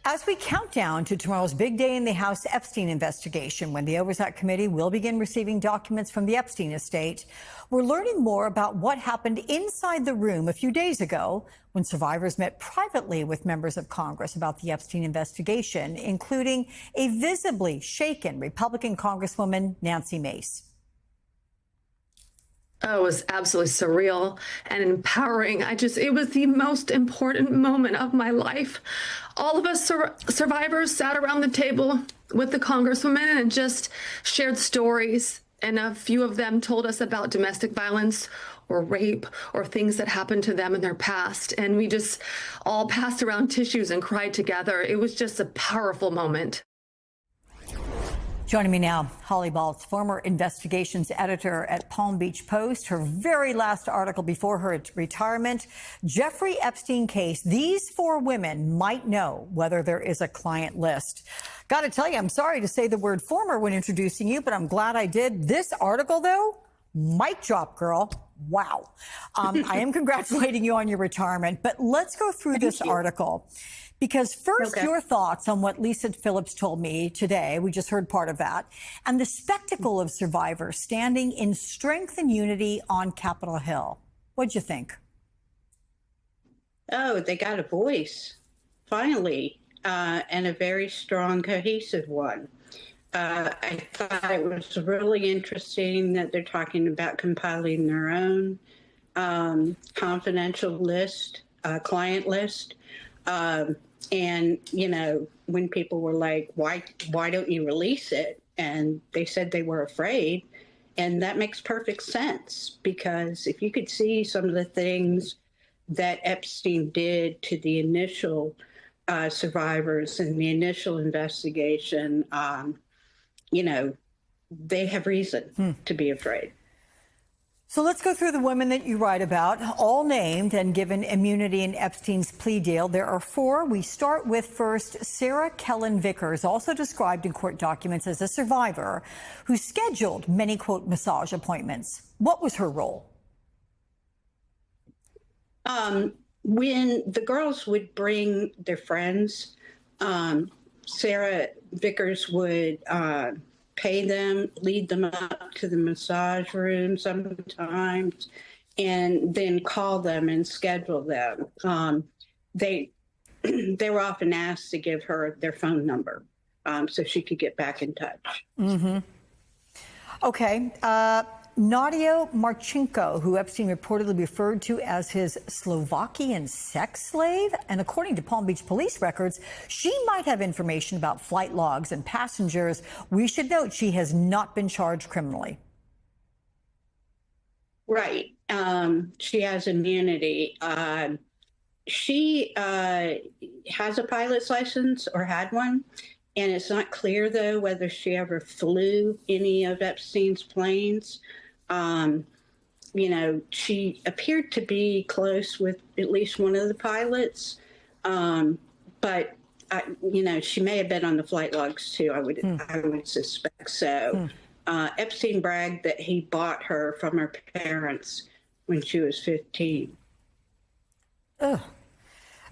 As we count down to tomorrow's big day in the House Epstein investigation, when the Oversight Committee will begin receiving documents from the Epstein estate, we're learning more about what happened inside the room a few days ago when survivors met privately with members of Congress about the Epstein investigation, including a visibly shaken Republican Congresswoman, Nancy Mace. Oh, it was absolutely surreal and empowering. It was the most important moment of my life. All of us survivors sat around the table with the Congresswoman and just shared stories. And a few of them told us about domestic violence or rape or things that happened to them in their past. And we just all passed around tissues and cried together. It was just a powerful moment. Joining me now, Holly Baltz, former investigations editor at Palm Beach Post, her very last article before her retirement. Jeffrey Epstein case. These four women might know whether there is a client list. Got to tell you, I'm sorry to say the word former when introducing you, but I'm glad I did. This article, though, mic drop, girl. Wow. I am congratulating you on your retirement, but let's go through this article. Because first, your thoughts on what Lisa Phillips told me today. We just heard part of that. And the spectacle of survivors standing in strength and unity on Capitol Hill. What'd you think? Oh, they got a voice, finally, and a very strong, cohesive one. I thought it was really interesting that they're talking about compiling their own confidential list, client list. And, you know, when people were like, why don't you release it? And they said they were afraid. And that makes perfect sense, because if you could see some of the things that Epstein did to the initial survivors in the initial investigation, you know, they have reason to be afraid. So let's go through the women that you write about, all named and given immunity in Epstein's plea deal. There are four. We start with first Sarah Kellen Vickers, also described in court documents as a survivor who scheduled many, quote, massage appointments. What was her role? When the girls would bring their friends, Sarah Vickers would pay them, lead them up to the massage room sometimes, and then call them and schedule them. They were often asked to give her their phone number so she could get back in touch. Okay. Nadia Marchenko, who Epstein reportedly referred to as his Slovakian sex slave. And according to Palm Beach police records, she might have information about flight logs and passengers. We should note she has not been charged criminally. Right. She has immunity. She has a pilot's license or had one. And it's not clear, though, whether she ever flew any of Epstein's planes. You know, she appeared to be close with at least one of the pilots. But, you know, she may have been on the flight logs, too. I would suspect so. Epstein bragged that he bought her from her parents when she was 15. Ugh.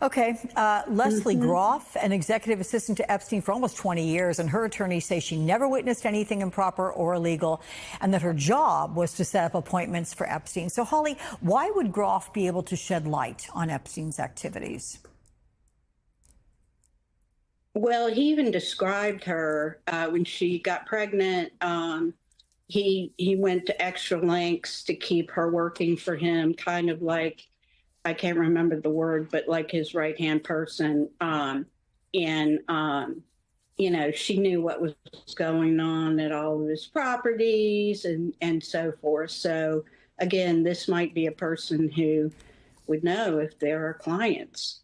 Okay. Leslie Groff, an executive assistant to Epstein for almost 20 years, and her attorneys say she never witnessed anything improper or illegal, and that her job was to set up appointments for Epstein. So, Holly, why would Groff be able to shed light on Epstein's activities? Well, he even described her when she got pregnant. He went to extra lengths to keep her working for him, kind of like, I can't remember the word, but like his right-hand person. You know, she knew what was going on at all of his properties and so forth. So, again, this might be a person who would know if there are clients.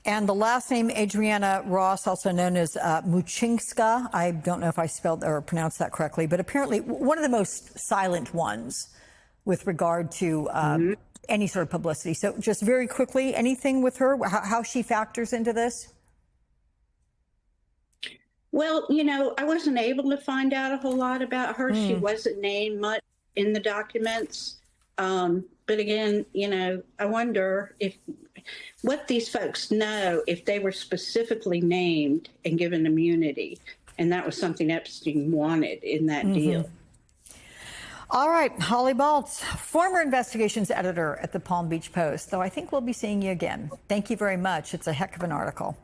And the last name, Adriana Ross, also known as Muchinska. I don't know if I spelled or pronounced that correctly, but apparently one of the most silent ones with regard to any sort of publicity. So just very quickly, anything with her, how she factors into this? Well, you know, I wasn't able to find out a whole lot about her. She wasn't named much in the documents. But again, you know, I wonder if what these folks know if they were specifically named and given immunity. And that was something Epstein wanted in that deal. All right, Holly Baltz, former investigations editor at the Palm Beach Post, though I think we'll be seeing you again. Thank you very much. It's a heck of an article.